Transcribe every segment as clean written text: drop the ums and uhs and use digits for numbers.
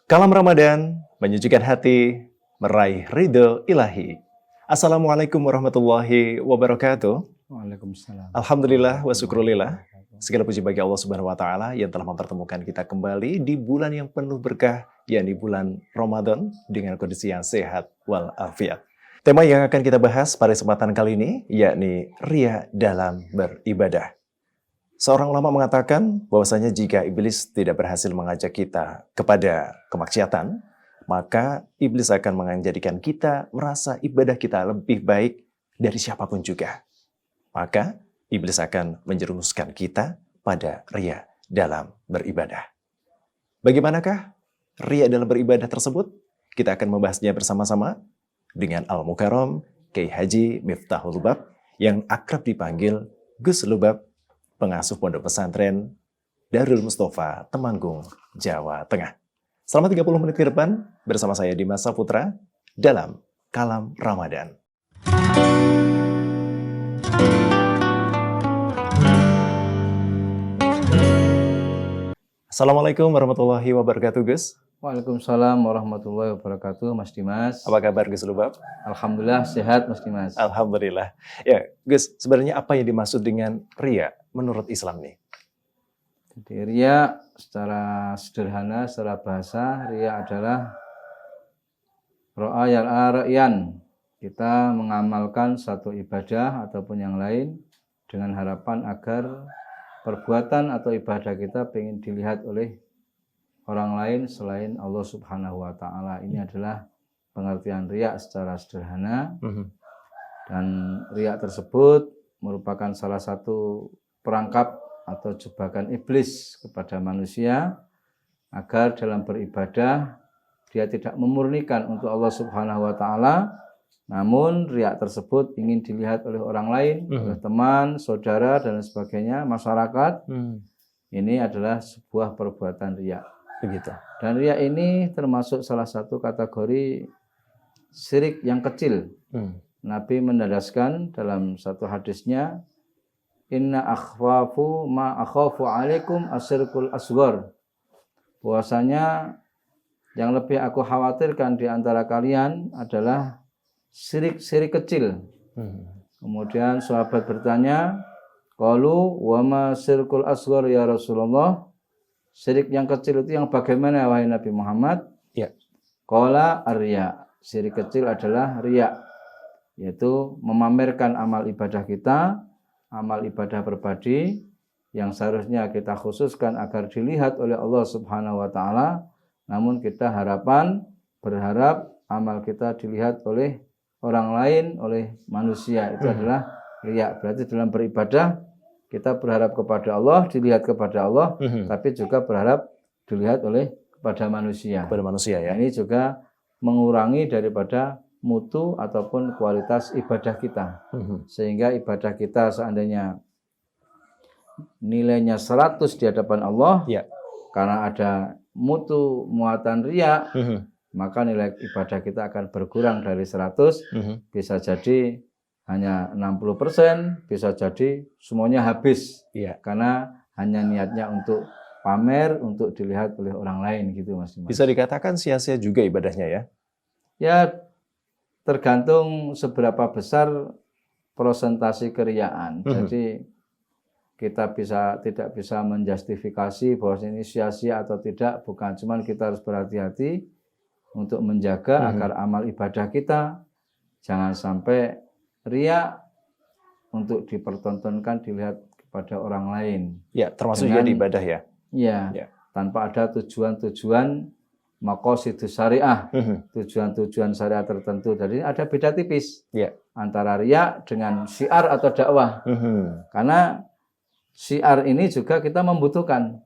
Kalam Ramadan, menyejukkan hati, meraih ridho ilahi. Assalamualaikum warahmatullahi wabarakatuh. Waalaikumsalam. Alhamdulillah wa syukrulillah. Segala puji bagi Allah Subhanahu wa taala yang telah mempertemukan kita kembali di bulan yang penuh berkah, yakni bulan Ramadan dengan kondisi yang sehat walafiat. Tema yang akan kita bahas pada kesempatan kali ini yakni riya dalam beribadah. Seorang ulama mengatakan bahwasanya jika iblis tidak berhasil mengajak kita kepada kemaksiatan, maka iblis akan menjadikan kita merasa ibadah kita lebih baik dari siapapun juga. Maka iblis akan menjerumuskan kita pada riya dalam beribadah. Bagaimanakah riya dalam beribadah tersebut? Kita akan membahasnya bersama-sama dengan Al-Mukarram Kiai Haji Miftahul Lubab yang akrab dipanggil Gus Lubab, pengasuh pondok pesantren Darul Mustafa, Temanggung, Jawa Tengah. Selama 30 menit ke depan bersama saya Dimas Saputra dalam Kalam Ramadan. Assalamualaikum warahmatullahi wabarakatuh, Gus. Waalaikumsalam warahmatullahi wabarakatuh, Mas Dimas. Apa kabar, Gus Lubab? Alhamdulillah sehat, Mas Dimas. Alhamdulillah. Ya, Gus, sebenarnya apa yang dimaksud dengan riya menurut Islam nih? Jadi riya secara sederhana, secara bahasa, riya adalah ro'a yar'an. Kita mengamalkan satu ibadah ataupun yang lain dengan harapan agar perbuatan atau ibadah kita ingin dilihat oleh orang lain selain Allah Subhanahu wa taala. Ini adalah pengertian riya secara sederhana. Dan riya tersebut merupakan salah satu perangkap atau jebakan iblis kepada manusia agar dalam beribadah dia tidak memurnikan untuk Allah Subhanahu wa taala, namun riya tersebut ingin dilihat oleh orang lain, oleh teman, saudara dan sebagainya, masyarakat. Ini adalah sebuah perbuatan riya. Begitu. Dan riya ini termasuk salah satu kategori syirik yang kecil. Nabi mendadaskan dalam satu hadisnya, inna akhwafu ma akhafu alaikum asyirkul asghar. Bahwasanya yang lebih aku khawatirkan di antara kalian adalah syirik kecil. Kemudian sahabat bertanya, qalu wa ma syirkul asghar ya Rasulullah? Syirik yang kecil itu yang bagaimana wahai Nabi Muhammad? Ya. Qala ar-riya. Syirik kecil adalah riya, yaitu memamerkan amal ibadah kita, amal ibadah pribadi yang seharusnya kita khususkan agar dilihat oleh Allah Subhanahu wa taala, namun kita berharap amal kita dilihat oleh orang lain, oleh manusia. Itu adalah riya. Berarti dalam beribadah kita berharap kepada Allah, dilihat kepada Allah, tapi juga berharap dilihat oleh kepada manusia. Kepada manusia ya. Ini juga mengurangi daripada mutu ataupun kualitas ibadah kita. Sehingga ibadah kita seandainya nilainya 100 di hadapan Allah, Ya. karena ada mutu muatan riya, maka nilai ibadah kita akan berkurang dari 100, bisa jadi hanya 60%, bisa jadi semuanya habis. Ya. Karena hanya niatnya untuk pamer, untuk dilihat oleh orang lain gitu, Mas. Bisa dikatakan sia-sia juga ibadahnya ya? Ya, tergantung seberapa besar persentase keriaan. Jadi kita tidak bisa menjustifikasi bahwa ini sia-sia atau tidak, bukan. Cuman kita harus berhati-hati untuk menjaga agar amal ibadah kita jangan sampai riya untuk dipertontonkan, dilihat kepada orang lain. Ya, termasuk juga di ibadah ya? Ya. Tanpa ada tujuan-tujuan maqasidus syariah, tujuan-tujuan syariah tertentu. Jadi ada beda tipis antara riya dengan syiar atau dakwah. Karena syiar ini juga kita membutuhkan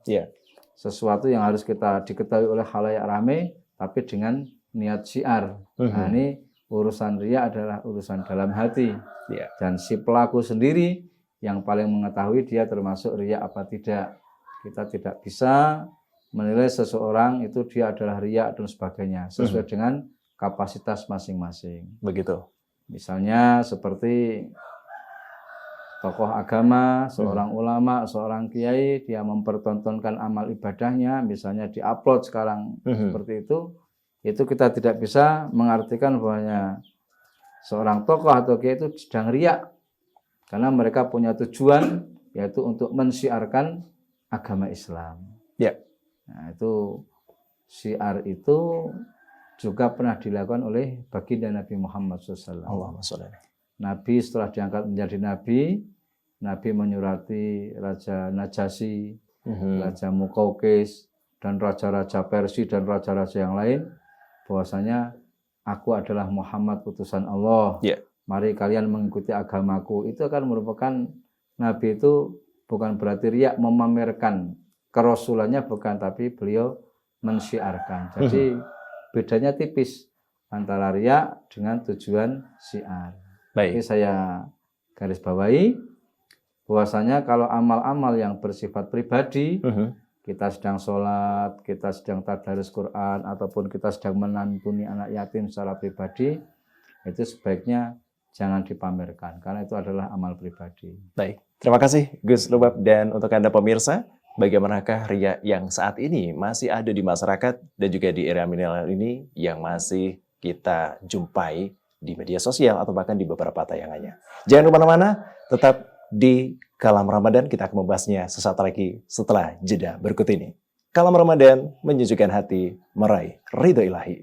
sesuatu yang harus kita diketahui oleh khalayak ramai, tapi dengan niat syiar. Nah, ini urusan riya adalah urusan dalam hati. Dan si pelaku sendiri yang paling mengetahui dia termasuk riya apa tidak. Kita tidak bisa menilai seseorang itu dia adalah riya dan sebagainya, sesuai dengan kapasitas masing-masing. Begitu. Misalnya seperti tokoh agama, seorang ulama, seorang kiai, dia mempertontonkan amal ibadahnya, misalnya diupload sekarang seperti itu kita tidak bisa mengartikan bahwanya seorang tokoh atau kiai itu sedang riak, karena mereka punya tujuan yaitu untuk mensiarkan agama Islam. Ya. Nah, itu syiar itu juga pernah dilakukan oleh baginda Nabi Muhammad SAW. Allahumma sholli. Nabi setelah diangkat menjadi Nabi menyurati Raja Najasyi, Raja Mukaukis, dan raja-raja Persia dan raja-raja yang lain, bahwasanya aku adalah Muhammad utusan Allah. Yeah. Mari kalian mengikuti agamaku. Itu akan merupakan Nabi itu bukan berarti riak memamerkan kerasulannya, bukan, tapi beliau mensyiarkan. Jadi bedanya tipis antara riak dengan tujuan syiar. Baik. Ini saya garis bawahi bahwasanya kalau amal-amal yang bersifat pribadi, kita sedang sholat, kita sedang tadarus Quran, ataupun kita sedang menantuni anak yatim secara pribadi, itu sebaiknya jangan dipamerkan, karena itu adalah amal pribadi. Baik, terima kasih Gus Lubab. Dan untuk Anda pemirsa, bagaimanakah ria yang saat ini masih ada di masyarakat dan juga di era milenial ini yang masih kita jumpai di media sosial atau bahkan di beberapa tayangannya. Jangan kemana-mana, tetap di Kalam Ramadan. Kita akan membahasnya sesaat lagi setelah jeda berikut ini. Kalam Ramadan menyejukkan hati, meraih ridho ilahi.